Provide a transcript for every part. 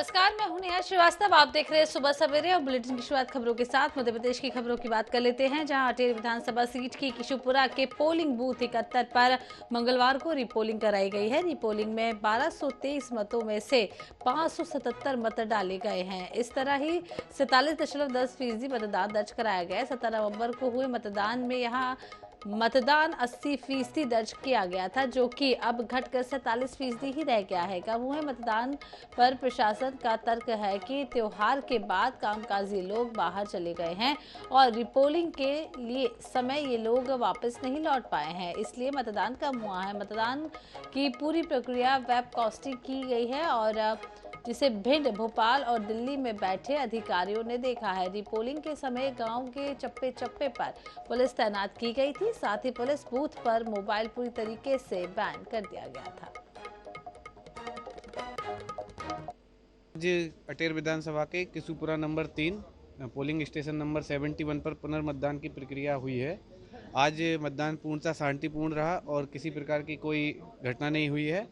नमस्कार, मैं हूं नेहा श्रीवास्तव। आप देख रहे हैं सुबह सवेरे और बुलेटिन की शुरुआत खबरों के साथ मध्य प्रदेश की खबरों की बात कर लेते हैं, जहां अटेर विधानसभा सीट की किशुपुरा के पोलिंग बूथ 71 पर मंगलवार को रीपोलिंग कराई गई है। रीपोलिंग में 1223 मतों में से 577 मत डाले गए हैं। इस तरह ही 47.10% मतदान दर्ज कराया गया। 17 नवंबर को हुए मतदान में यहाँ मतदान 80% दर्ज किया गया था, जो कि अब घटकर 47% ही रह गया है। कम हुए मतदान पर प्रशासन का तर्क है कि त्योहार के बाद कामकाजी लोग बाहर चले गए हैं और रिपोलिंग के लिए समय ये लोग वापस नहीं लौट पाए हैं, इसलिए मतदान कम हुआ है। मतदान की पूरी प्रक्रिया वेबकास्टिंग की गई है और जिसे भिंड, भोपाल और दिल्ली में बैठे अधिकारियों ने देखा है। रिपोलिंग के समय गांव के चप्पे चप्पे पर पुलिस तैनात की गई थी। साथ ही पुलिस बूथ पर मोबाइल पूरी तरीके से बैन कर दिया गया था। आज अटेर विधानसभा के किशुपुरा नंबर 3 पोलिंग स्टेशन नंबर 71 पर पुनर्मतदान की प्रक्रिया हुई है। आज मतदान पूर्णतः शांतिपूर्ण रहा और किसी प्रकार की कोई घटना नहीं हुई है।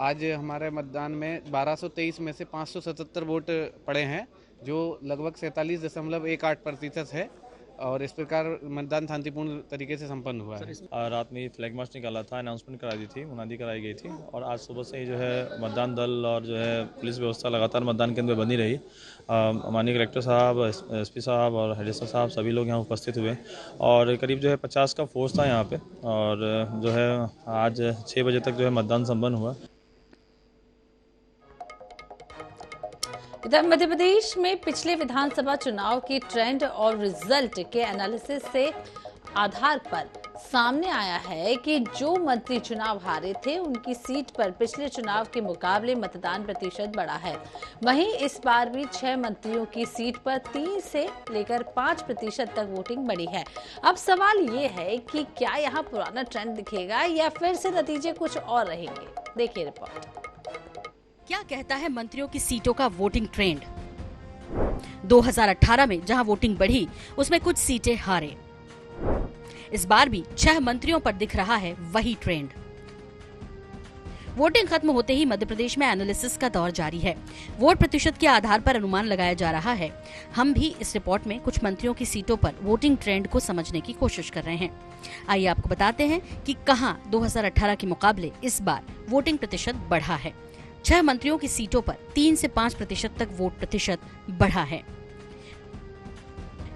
आज हमारे मतदान में 1223 में से 577 वोट पड़े हैं, जो लगभग 47.18% है और इस प्रकार मतदान शांतिपूर्ण तरीके से संपन्न हुआ है। रात में फ्लैग मार्च निकाला था, अनाउंसमेंट करा दी थी, मुनादी कराई गई थी और आज सुबह से ही जो है मतदान दल और जो है पुलिस व्यवस्था लगातार मतदान केंद्र बनी रही। माननीय कलेक्टर साहब, एसपी साहब और हेडमास्टर साहब सभी लोग यहाँ उपस्थित हुए और करीब जो है 50 का फोर्स था यहाँ पे और जो है आज 6 बजे तक जो है मतदान संपन्न हुआ। इधर मध्य प्रदेश में पिछले विधानसभा चुनाव की ट्रेंड और रिजल्ट के एनालिसिस से आधार पर सामने आया है कि जो मंत्री चुनाव हारे थे उनकी सीट पर पिछले चुनाव के मुकाबले मतदान प्रतिशत बढ़ा है। वहीं इस बार भी 6 मंत्रियों की सीट पर 3 से लेकर 5% तक वोटिंग बढ़ी है। अब सवाल ये है कि क्या यहाँ पुराना ट्रेंड दिखेगा या फिर से नतीजे कुछ और रहेंगे। देखिए रिपोर्ट। क्या कहता है मंत्रियों की सीटों का वोटिंग ट्रेंड। 2018 में जहां वोटिंग बढ़ी उसमें कुछ सीटें हारे। इस बार भी 6 मंत्रियों पर दिख रहा है वही ट्रेंड। वोटिंग खत्म होते ही मध्य प्रदेश में एनालिसिस का दौर जारी है। वोट प्रतिशत के आधार पर अनुमान लगाया जा रहा है। हम भी इस रिपोर्ट में कुछ मंत्रियों की सीटों पर वोटिंग ट्रेंड को समझने की कोशिश कर रहे हैं। आइए आपको बताते हैं कि कहां 2018 के मुकाबले इस बार वोटिंग प्रतिशत बढ़ा है। 6 मंत्रियों की सीटों पर 3 से 5% तक वोट प्रतिशत बढ़ा है।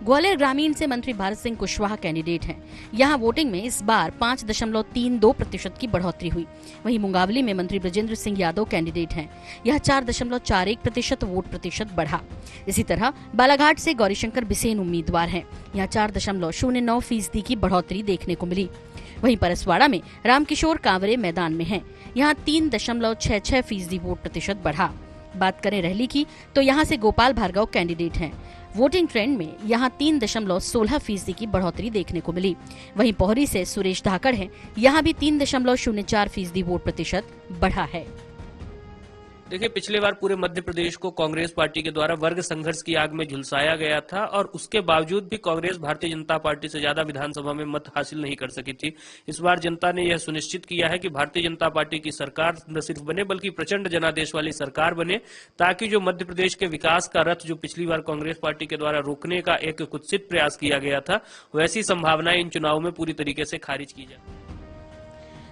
ग्वालियर ग्रामीण से मंत्री भारत सिंह कुशवाहा कैंडिडेट हैं। यहां वोटिंग में इस बार 5.32% की बढ़ोतरी हुई। वहीं मुंगावली में मंत्री ब्रजेंद्र सिंह यादव कैंडिडेट हैं। यह 4.41% वोट प्रतिशत बढ़ा। इसी तरह बालाघाट से गौरीशंकर बिसेन उम्मीदवार हैं। यहां 4.09% की बढ़ोतरी देखने को मिली। वहीं परसवाड़ा में रामकिशोर कांवरे मैदान में हैं। यहाँ 3.66% वोट प्रतिशत बढ़ा। बात करें रहली की तो यहाँ से गोपाल भार्गव कैंडिडेट हैं। वोटिंग ट्रेंड में यहाँ 3.16% की बढ़ोतरी देखने को मिली। वहीं पोहरी से सुरेश धाकड़ हैं। यहाँ भी 3.04% वोट प्रतिशत बढ़ा है। देखिए, पिछले बार पूरे मध्य प्रदेश को कांग्रेस पार्टी के द्वारा वर्ग संघर्ष की आग में झुलसाया गया था और उसके बावजूद भी कांग्रेस भारतीय जनता पार्टी से ज्यादा विधानसभा में मत हासिल नहीं कर सकी थी। इस बार जनता ने यह सुनिश्चित किया है कि भारतीय जनता पार्टी की सरकार न सिर्फ बने बल्कि प्रचंड जनादेश वाली सरकार बने, ताकि जो मध्य प्रदेश के विकास का रथ जो पिछली बार कांग्रेस पार्टी के द्वारा रोकने का एक कुत्सित प्रयास किया गया था, वैसी संभावनाएं इन चुनाव में पूरी तरीके से खारिज की जाए।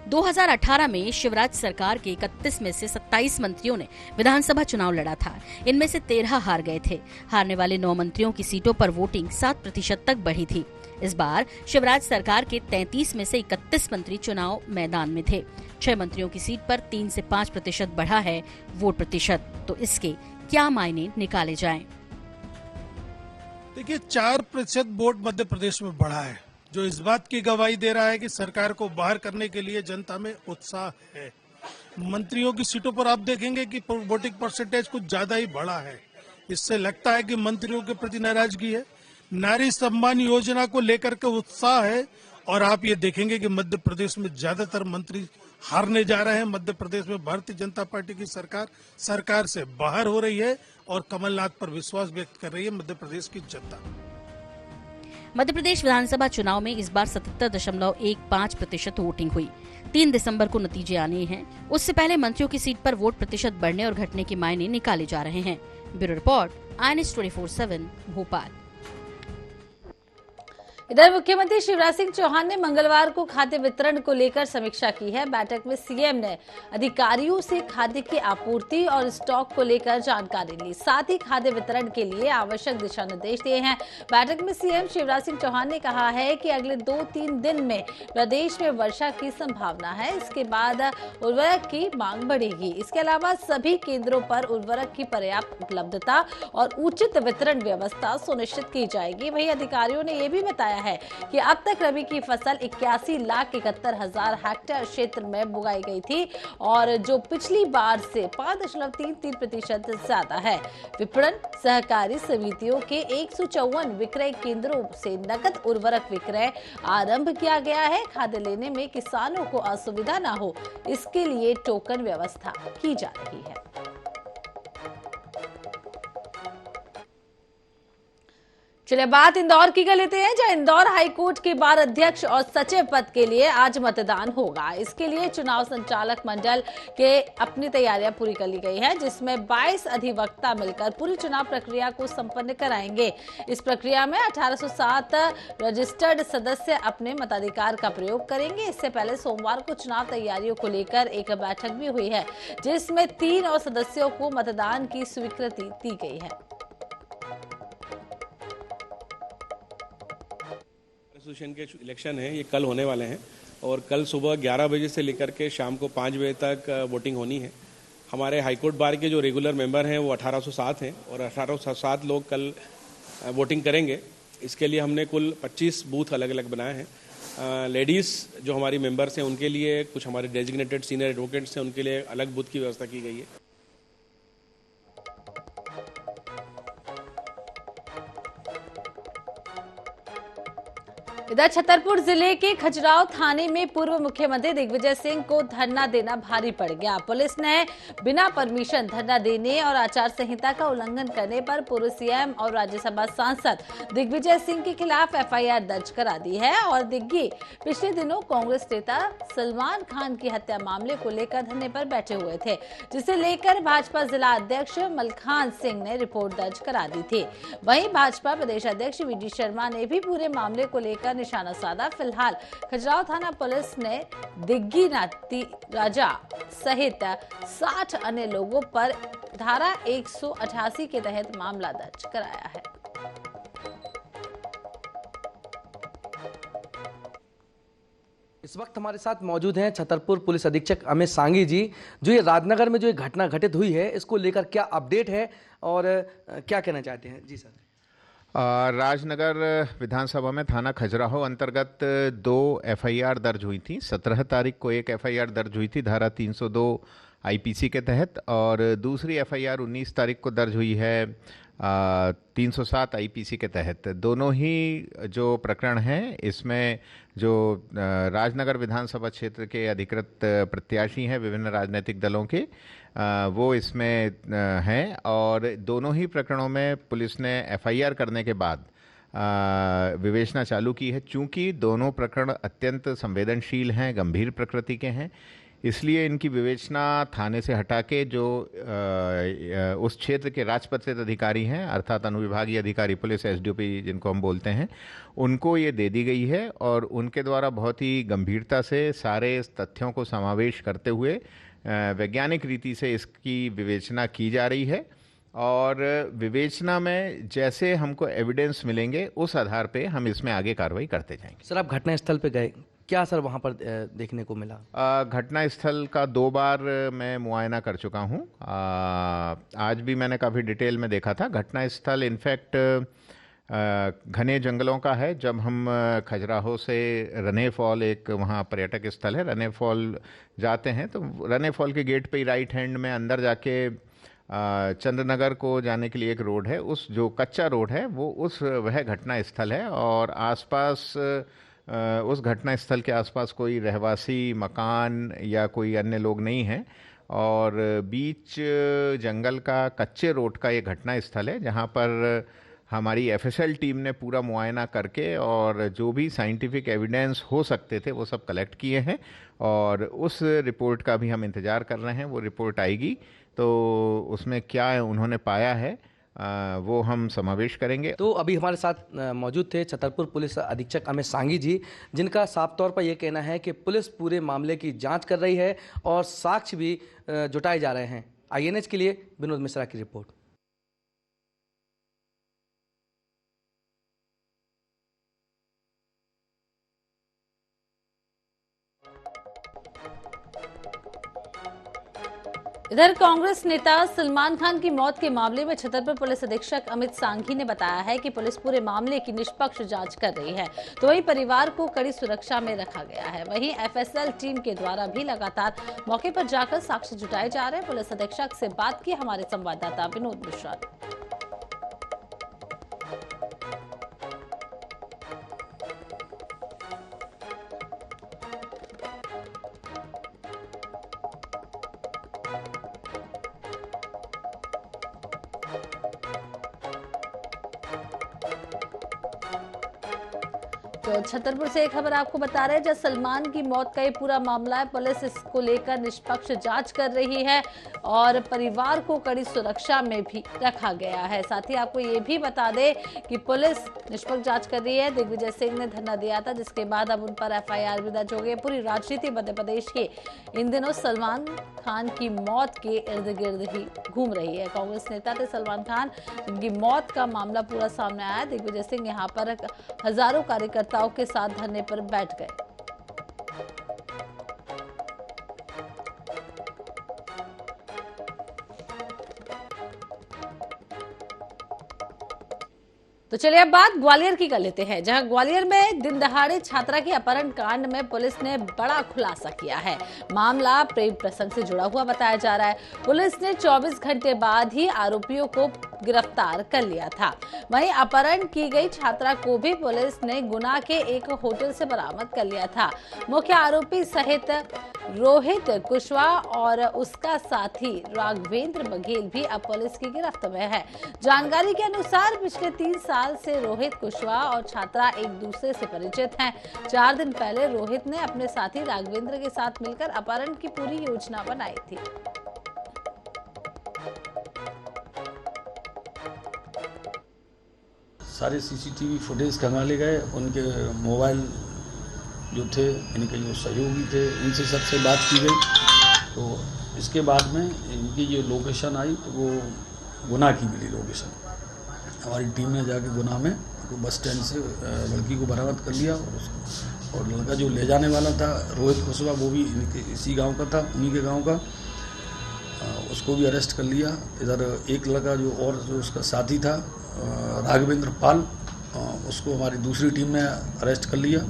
2018 में शिवराज सरकार के 31 में से 27 मंत्रियों ने विधानसभा चुनाव लड़ा था। इनमें से 13 हार गए थे। हारने वाले 9 मंत्रियों की सीटों पर वोटिंग 7% तक बढ़ी थी। इस बार शिवराज सरकार के 33 में से 31 मंत्री चुनाव मैदान में थे। 6 मंत्रियों की सीट पर 3 से 5% बढ़ा है वोट प्रतिशत। तो इसके क्या मायने निकाले जाएं? देखिए, 4% वोट मध्य प्रदेश में बढ़ा है, जो इस बात की गवाही दे रहा है कि सरकार को बाहर करने के लिए जनता में उत्साह है। मंत्रियों की सीटों पर आप देखेंगे कि वोटिंग परसेंटेज कुछ ज्यादा ही बढ़ा है। इससे लगता है कि मंत्रियों के प्रति नाराजगी है। नारी सम्मान योजना को लेकर के उत्साह है और आप ये देखेंगे कि मध्य प्रदेश में ज्यादातर मंत्री हारने जा रहे हैं। मध्य प्रदेश में भारतीय जनता पार्टी की सरकार से बाहर हो रही है और कमलनाथ पर विश्वास व्यक्त कर रही है मध्य प्रदेश की जनता। मध्य प्रदेश विधानसभा चुनाव में इस बार 77.15% वोटिंग हुई। 3 दिसंबर को नतीजे आने हैं। उससे पहले मंत्रियों की सीट पर वोट प्रतिशत बढ़ने और घटने के मायने निकाले जा रहे हैं। Bureau report, INS 24/7 Bhopal. इधर मुख्यमंत्री शिवराज सिंह चौहान ने मंगलवार को खाद्य वितरण को लेकर समीक्षा की है। बैठक में सीएम ने अधिकारियों से खाद्य की आपूर्ति और स्टॉक को लेकर जानकारी ली, साथ ही खाद्य वितरण के लिए आवश्यक दिशा निर्देश दिए हैं। बैठक में सीएम शिवराज सिंह चौहान ने कहा है कि अगले 2-3 दिन में प्रदेश में वर्षा की संभावना है। इसके बाद उर्वरक की मांग बढ़ेगी। इसके अलावा सभी केंद्रों पर उर्वरक की पर्याप्त उपलब्धता और उचित वितरण व्यवस्था सुनिश्चित की जाएगी। वहीं अधिकारियों ने यह भी बताया है कि अब तक रबी की फसल 81,71,000 हेक्टेयर क्षेत्र में बुगाई गई थी और जो पिछली बार से 5.33% ज्यादा है। विपणन सहकारी समितियों के 154 विक्रय केंद्रों से नकद उर्वरक विक्रय आरंभ किया गया है। खाद्य लेने में किसानों को असुविधा न हो, इसके लिए टोकन व्यवस्था की जा रही है। चलिए बात इंदौर की कर लेते हैं, जहां इंदौर हाईकोर्ट के बार अध्यक्ष और सचिव पद के लिए आज मतदान होगा। इसके लिए चुनाव संचालक मंडल के अपनी तैयारियां पूरी कर ली गई है, जिसमें 22 अधिवक्ता मिलकर पूरी चुनाव प्रक्रिया को संपन्न कराएंगे। इस प्रक्रिया में 1807 रजिस्टर्ड सदस्य अपने मताधिकार का प्रयोग करेंगे। इससे पहले सोमवार को चुनाव तैयारियों को लेकर एक बैठक भी हुई है, जिसमें 3 और सदस्यों को मतदान की स्वीकृति दी गई है। एसोसिएशन के इलेक्शन है, ये कल होने वाले हैं और कल सुबह 11 बजे से लेकर के शाम को 5 बजे तक वोटिंग होनी है। हमारे हाईकोर्ट बार के जो रेगुलर मेंबर हैं वो 1807 हैं और 1807 लोग कल वोटिंग करेंगे। इसके लिए हमने कुल 25 बूथ अलग अलग बनाए हैं। लेडीज़ जो हमारी मेंबर्स हैं उनके लिए, कुछ हमारे डेजिग्नेटेड सीनियर एडवोकेट्स हैं उनके लिए अलग बूथ की व्यवस्था की गई है। इधर छतरपुर जिले के खजुराहो थाने में पूर्व मुख्यमंत्री दिग्विजय सिंह को धरना देना भारी पड़ गया। पुलिस ने बिना परमिशन धरना देने और आचार संहिता का उल्लंघन करने पर पूर्व सीएम और राज्यसभा सांसद दिग्विजय सिंह के खिलाफ एफआईआर दर्ज करा दी है और दिग्गी पिछले दिनों कांग्रेस नेता सलमान खान की हत्या मामले को लेकर धरने पर बैठे हुए थे, जिसे लेकर भाजपा जिला अध्यक्ष मलखान सिंह ने रिपोर्ट दर्ज करा दी थी। वहीं भाजपा प्रदेश अध्यक्ष वीडी शर्मा ने भी पूरे मामले को लेकर निशाना साधा। फिलहाल खजुराहो थाना पुलिस ने दिग्गी नाती राजा सहित 60 अन्य लोगों पर धारा 188 के तहत मामला दर्ज कराया है। इस वक्त हमारे साथ मौजूद हैं छतरपुर पुलिस अधीक्षक अमित सांगी जी। जो ये राजनगर में जो ये घटना घटित हुई है, इसको लेकर क्या अपडेट है और क्या कहना चाहते हैं? जी सर। राजनगर विधानसभा में थाना खजुराहो अंतर्गत 2 एफआईआर दर्ज हुई थी। 17 तारीख को एक एफआईआर दर्ज हुई थी धारा 302 आईपीसी के तहत और दूसरी एफआईआर 19 तारीख को दर्ज हुई है 307 आईपीसी के तहत। दोनों ही जो प्रकरण हैं, इसमें जो राजनगर विधानसभा क्षेत्र के अधिकृत प्रत्याशी हैं विभिन्न राजनीतिक दलों के, वो इसमें हैं और दोनों ही प्रकरणों में पुलिस ने एफआईआर करने के बाद विवेचना चालू की है। चूंकि दोनों प्रकरण अत्यंत संवेदनशील हैं, गंभीर प्रकृति के हैं, इसलिए इनकी विवेचना थाने से हटा के जो उस क्षेत्र के राजपत्रित अधिकारी हैं, अर्थात अनुविभागीय अधिकारी पुलिस एसडीओपी जिनको हम बोलते हैं, उनको ये दे दी गई है और उनके द्वारा बहुत ही गंभीरता से सारे तथ्यों को समावेश करते हुए वैज्ञानिक रीति से इसकी विवेचना की जा रही है और विवेचना में जैसे हमको एविडेंस मिलेंगे उस आधार पे हम इसमें आगे कार्रवाई करते जाएंगे। सर, आप घटना स्थल पे गए, क्या सर वहाँ पर देखने को मिला? घटना स्थल का 2 बार मैं मुआयना कर चुका हूँ। आज भी मैंने काफ़ी डिटेल में देखा था। घटना स्थल इनफैक्ट घने जंगलों का है। जब हम खजुराहो से रने फॉल, एक वहाँ पर्यटक स्थल है, रने फॉल जाते हैं तो रने फॉल के गेट पे ही राइट हैंड में अंदर जाके चंद्रनगर को जाने के लिए एक रोड है, उस जो कच्चा रोड है वो वह घटना स्थल है और आसपास उस घटना स्थल के आसपास कोई रहवासी मकान या कोई अन्य लोग नहीं हैं और बीच जंगल का कच्चे रोड का ये घटना स्थल है, जहाँ पर हमारी एफएसएल टीम ने पूरा मुआयना करके और जो भी साइंटिफिक एविडेंस हो सकते थे वो सब कलेक्ट किए हैं और उस रिपोर्ट का भी हम इंतज़ार कर रहे हैं। वो रिपोर्ट आएगी तो उसमें क्या उन्होंने पाया है वो हम समावेश करेंगे। तो अभी हमारे साथ मौजूद थे छतरपुर पुलिस अधीक्षक अमित सांगी जी, जिनका साफ तौर पर यह कहना है कि पुलिस पूरे मामले की जांच कर रही है और साक्ष्य भी जुटाए जा रहे हैं। आईएनएच के लिए विनोद मिश्रा की रिपोर्ट। इधर कांग्रेस नेता सलमान खान की मौत के मामले में छतरपुर पुलिस अधीक्षक अमित सांघी ने बताया है कि पुलिस पूरे मामले की निष्पक्ष जांच कर रही है, तो वहीं परिवार को कड़ी सुरक्षा में रखा गया है। वहीं एफएसएल टीम के द्वारा भी लगातार मौके पर जाकर साक्ष्य जुटाए जा रहे हैं। पुलिस अधीक्षक से बात की हमारे संवाददाता विनोद मिश्रा ने। तो छतरपुर से एक खबर आपको बता रहे हैं, जब सलमान की मौत का ये पूरा मामला है, पुलिस इसको लेकर निष्पक्ष जांच कर रही है और परिवार को कड़ी सुरक्षा में भी रखा गया है। साथ ही आपको ये भी बता दें कि पुलिस निष्पक्ष जांच कर रही है। दिग्विजय सिंह ने धरना दिया था, जिसके बाद अब उन पर एफआईआर भी दर्ज हो गई। पूरी राजनीति मध्य प्रदेश के इन दिनों सलमान खान की मौत के इर्द गिर्द ही घूम रही है। कांग्रेस नेता थे सलमान खान, जिनकी मौत का मामला पूरा सामने आया। दिग्विजय सिंह यहाँ पर हजारों कार्यकर्ताओं के साथ धरने पर बैठ गए। तो चलिए अब बात ग्वालियर की कर लेते हैं, जहां ग्वालियर में दिन दहाड़े छात्रा के अपहरण कांड में पुलिस ने बड़ा खुलासा किया है। मामला प्रेम प्रसंग से जुड़ा हुआ बताया जा रहा है। पुलिस ने 24 घंटे बाद ही आरोपियों को गिरफ्तार कर लिया था। वहीं अपहरण की गई छात्रा को भी पुलिस ने गुना के एक होटल से बरामद कर लिया था। मुख्य आरोपी सहित रोहित कुशवाहा और उसका साथी राघवेंद्र बघेल भी अब पुलिस की गिरफ्त में है। जानकारी के अनुसार पिछले 3 साल से रोहित कुशवाहा और छात्रा एक दूसरे से परिचित हैं। 4 दिन पहले रोहित ने अपने साथी राघवेंद्र के साथ मिलकर अपहरण की पूरी योजना बनाई थी। सारे सीसीटीवी फुटेज खंगाले गए। उनके मोबाइल जो थे, इनके जो सहयोगी थे, इनसे सबसे बात की गई। तो इसके बाद में इनकी जो लोकेशन आई तो वो गुना की मिली लोकेशन। हमारी टीम ने जाके गुना में बस स्टैंड से लड़की को बरामद कर लिया और लड़का जो ले जाने वाला था रोहित कुशवाहा, वो भी इनके इसी गांव का था, उन्हीं के गांव का, उसको भी अरेस्ट कर लिया। इधर एक लड़का जो उसका साथी था राघवेंद्र पाल, उसको हमारी दूसरी टीम ने अरेस्ट कर लिया।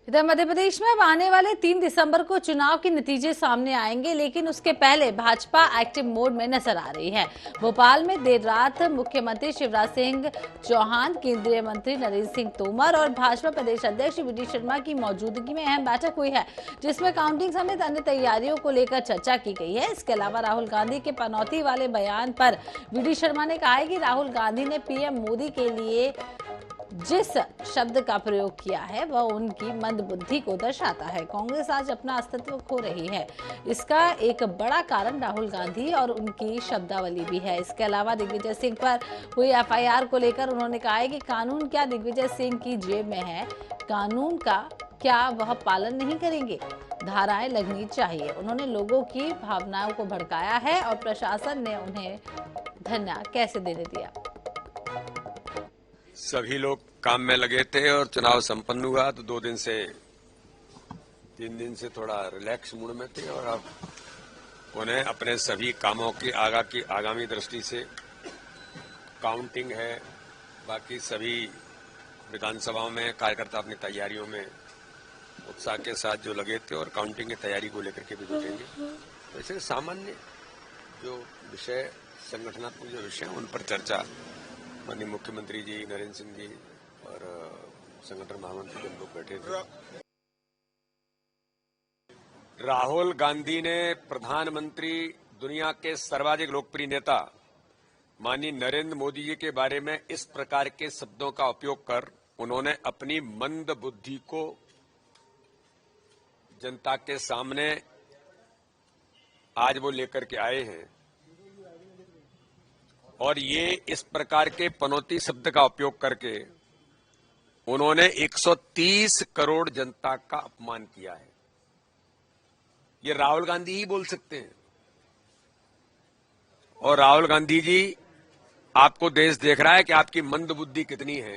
इधर मध्य प्रदेश में अब आने वाले 3 दिसंबर को चुनाव के नतीजे सामने आएंगे, लेकिन उसके पहले भाजपा एक्टिव मोड में नजर आ रही है। भोपाल में देर रात मुख्यमंत्री शिवराज सिंह चौहान, केंद्रीय मंत्री नरेंद्र सिंह तोमर और भाजपा प्रदेश अध्यक्ष वी.डी. शर्मा की मौजूदगी में अहम बैठक हुई है, जिसमें काउंटिंग समेत अन्य तैयारियों को लेकर चर्चा की गई है। इसके अलावा राहुल गांधी के पनौती वाले बयान पर वी.डी. शर्मा ने कहा है कि राहुल गांधी ने पीएम मोदी के लिए जिस शब्द का प्रयोग किया है वह उनकी मंदबुद्धि को दर्शाता है। कांग्रेस आज अपना अस्तित्व खो रही है, इसका एक बड़ा कारण राहुल गांधी और उनकी शब्दावली भी है। इसके अलावा दिग्विजय सिंह पर हुई एफआईआर को लेकर उन्होंने कहा है कि कानून क्या दिग्विजय सिंह की जेब में है, कानून का क्या वह पालन नहीं करेंगे, धाराएं लगनी चाहिए। उन्होंने लोगों की भावनाओं को भड़काया है और प्रशासन ने उन्हें धरना कैसे देने दिया। सभी लोग काम में लगे थे और चुनाव संपन्न हुआ तो 3 दिन से थोड़ा रिलैक्स मूड में थे और अब उन्हें अपने सभी कामों की आगामी दृष्टि से काउंटिंग है, बाकी सभी विधानसभाओं में कार्यकर्ता अपनी तैयारियों में उत्साह के साथ जो लगे थे और काउंटिंग की तैयारी को लेकर के भी जुटेंगे। वैसे सामान्य जो विषय, संगठनात्मक जो विषय उन पर चर्चा माननीय मुख्यमंत्री जी, नरेंद्र सिंह जी और संगठन महामंत्री जब लोग बैठे थे। राहुल गांधी ने प्रधानमंत्री, दुनिया के सर्वाधिक लोकप्रिय नेता माननीय नरेंद्र मोदी जी के बारे में इस प्रकार के शब्दों का उपयोग कर उन्होंने अपनी मंद बुद्धि को जनता के सामने आज वो लेकर के आए हैं और ये इस प्रकार के पनौती शब्द का उपयोग करके उन्होंने 130 करोड़ जनता का अपमान किया है। ये राहुल गांधी ही बोल सकते हैं। और राहुल गांधी जी, आपको देश देख रहा है कि आपकी मंद बुद्धि कितनी है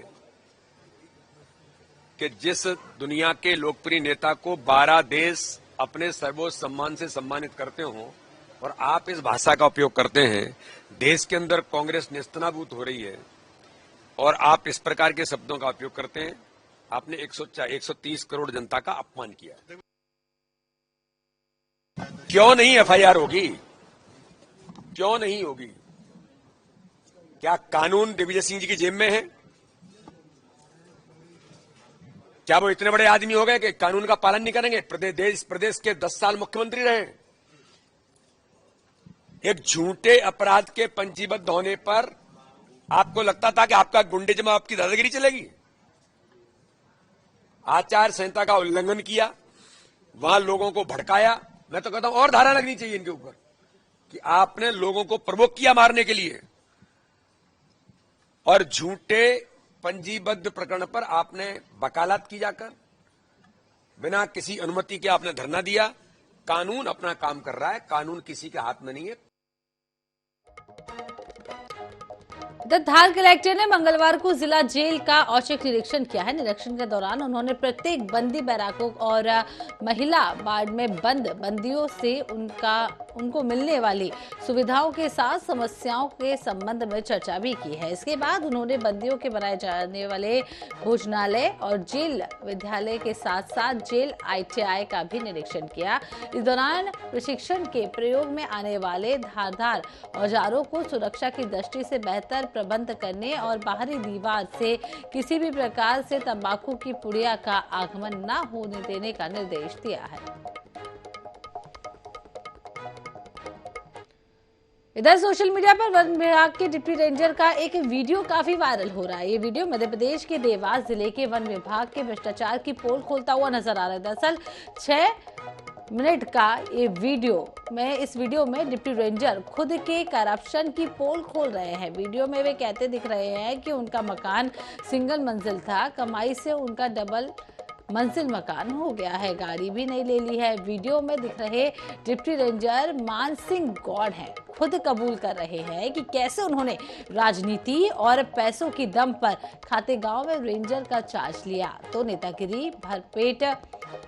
कि जिस दुनिया के लोकप्रिय नेता को 12 देश अपने सर्वोच्च सम्मान से सम्मानित करते हो और आप इस भाषा का उपयोग करते हैं। देश के अंदर कांग्रेस नेस्तनाबूत हो रही है और आप इस प्रकार के शब्दों का उपयोग करते हैं। आपने 130 करोड़ जनता का अपमान किया। क्यों नहीं एफआईआर होगी? क्यों नहीं होगी? क्या कानून दिग्विजय सिंह जी की जेब में है? क्या वो इतने बड़े आदमी हो गए कि कानून का पालन नहीं करेंगे? प्रदेश के 10 साल मुख्यमंत्री रहे। एक झूठे अपराध के पंजीबद्ध होने पर आपको लगता था कि आपका गुंडेइज्म, आपकी दादागिरी चलेगी? आचार संहिता का उल्लंघन किया, वहां लोगों को भड़काया। मैं तो कहता हूं और धारा लगनी चाहिए इनके ऊपर कि आपने लोगों को प्रवोक किया मारने के लिए और झूठे पंजीबद्ध प्रकरण पर आपने वकालत की जाकर बिना किसी अनुमति के आपने धरना दिया। कानून अपना काम कर रहा है, कानून किसी के हाथ में नहीं है। धार कलेक्टर ने मंगलवार को जिला जेल का औचक निरीक्षण किया है। निरीक्षण के दौरान उन्होंने प्रत्येक बंदी बैराकों और महिला वार्ड में बंद बंदियों से उनको मिलने वाली सुविधाओं के साथ समस्याओं के संबंध में चर्चा भी की है। इसके बाद उन्होंने बंदियों के बनाए जाने वाले भोजनालय और जेल विद्यालय के साथ साथ जेल ITI का भी निरीक्षण किया। इस दौरान प्रशिक्षण के प्रयोग में आने वाले धारदार औजारों को सुरक्षा की दृष्टि से बेहतर प्रबंध करने और बाहरी दीवार से किसी भी प्रकार से तंबाकू की पुड़िया का आगमन न होने देने का निर्देश दिया है। इधर सोशल मीडिया पर वन विभाग के डिप्टी रेंजर का एक वीडियो काफी वायरल हो रहा है। ये वीडियो मध्य प्रदेश के देवास जिले के वन विभाग के भ्रष्टाचार की पोल खोलता हुआ नजर आ रहा है। दरअसल 6 मिनट का ये इस वीडियो में डिप्टी रेंजर खुद के करप्शन की पोल खोल रहे हैं। वीडियो में वे कहते दिख रहे हैं कि उनका मकान सिंगल मंजिल था, कमाई से उनका डबल मंजिल मकान हो गया है, गाड़ी भी नहीं ले ली है। वीडियो में दिख रहे डिप्टी रेंजर मान सिंह गौड़ हैं, खुद कबूल कर रहे हैं कि कैसे उन्होंने राजनीति और पैसों की दम पर खातेगांव में रेंजर का चार्ज लिया तो नेतागिरी भरपेट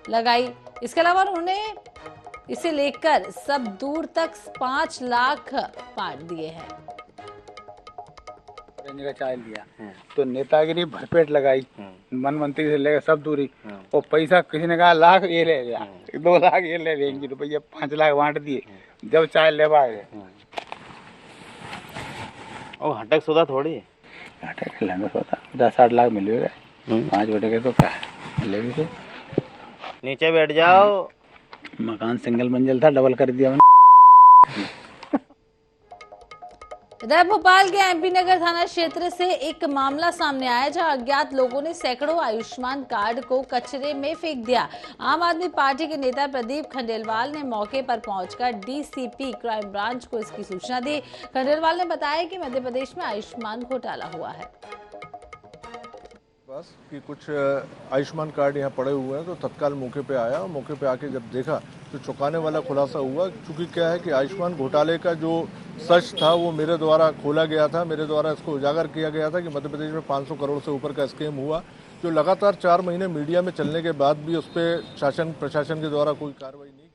लगाई। इसके अलावा उन्होंने इसे लेकर सब दूर तक 5 लाख बांट दिए हैं। का चार्ज लिया तो नेतागिरी भरपेट लगाई, वन मंत्री से लेकर सब दूरी। और पैसा किसी ने कहा लाख, ये ले लिया, 2 लाख ये ले लेंगे रुपये, 5 लाख बांट दिए जब चाय ले पाए। और हटक सौदा थोड़ी हटक लेंगे सौदा 10-8 लाख मिल गए, 5 बटे के तो क्या ले भी। नीचे बैठ जाओ। मकान सिंगल मंजिल था, डबल कर दिया। इधर भोपाल के MP नगर थाना क्षेत्र से एक मामला सामने आया जहां अज्ञात लोगों ने सैकड़ों आयुष्मान कार्ड को कचरे में फेंक दिया। आम आदमी पार्टी के नेता प्रदीप खंडेलवाल ने मौके पर पहुंचकर DCP क्राइम ब्रांच को इसकी सूचना दी। खंडेलवाल ने बताया कि मध्य प्रदेश में आयुष्मान घोटाला हुआ है बस कि कुछ आयुष्मान कार्ड यहाँ पड़े हुए हैं, तो तत्काल मौके पे आया और मौके पे आके जब देखा तो चौंकाने वाला खुलासा हुआ। क्योंकि क्या है कि आयुष्मान घोटाले का जो सच था वो मेरे द्वारा खोला गया था, मेरे द्वारा इसको उजागर किया गया था कि मध्य प्रदेश में 500 करोड़ से ऊपर का स्कीम हुआ, जो लगातार 4 महीने मीडिया में चलने के बाद भी उस पर प्रशासन के द्वारा कोई कार्रवाई नहीं।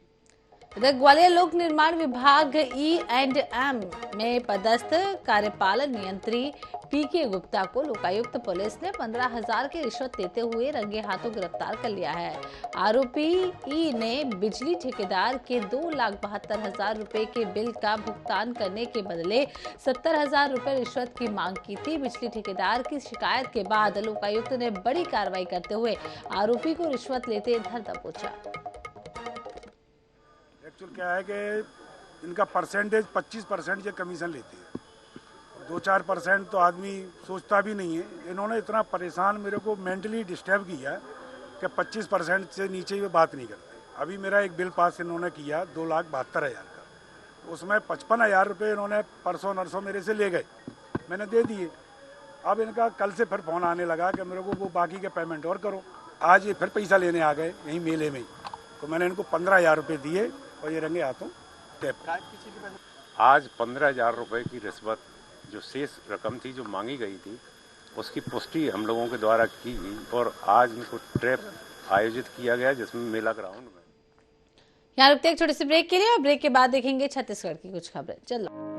इधर ग्वालियर लोक निर्माण विभाग E&M में पदस्थ कार्यपालन नियंत्री पीके गुप्ता को लोकायुक्त पुलिस ने 15,000 की रिश्वत लेते हुए रंगे हाथों गिरफ्तार कर लिया है। आरोपी ई ने बिजली ठेकेदार के 2,72,000 रुपए के बिल का भुगतान करने के बदले 70,000 रुपए रिश्वत की मांग की थी। बिजली ठेकेदार की शिकायत के बाद लोकायुक्त ने बड़ी कार्रवाई करते हुए आरोपी को रिश्वत लेते धर दबोचा। एक्चुअल क्या है कि इनका परसेंटेज 25% ये कमीशन लेती है, 2-4% तो आदमी सोचता भी नहीं है। इन्होंने इतना परेशान मेरे को मेंटली डिस्टर्ब किया कि 25% से नीचे ये बात नहीं करते। अभी मेरा एक बिल पास इन्होंने किया 2,72,000 का, उसमें 55,000 रुपये इन्होंने परसों नरसों मेरे से ले गए, मैंने दे दिए। अब इनका कल से फिर फोन आने लगा कि मेरे को वो बाकी के पेमेंट और करो। आज ये फिर पैसा लेने आ गए यहीं मेले में ही, तो मैंने इनको 15,000 रुपये दिए और ये रंगे हाथों टैप। आज 15,000 रुपये की रिश्वत जो शेष रकम थी जो मांगी गई थी उसकी पुष्टि हम लोगों के द्वारा की गई और आज इनको ट्रैप आयोजित किया गया जिसमें मेला ग्राउंड में। यहाँ रुकते एक छोटे से ब्रेक के लिए और ब्रेक के बाद देखेंगे छत्तीसगढ़ की कुछ खबरें। चलो।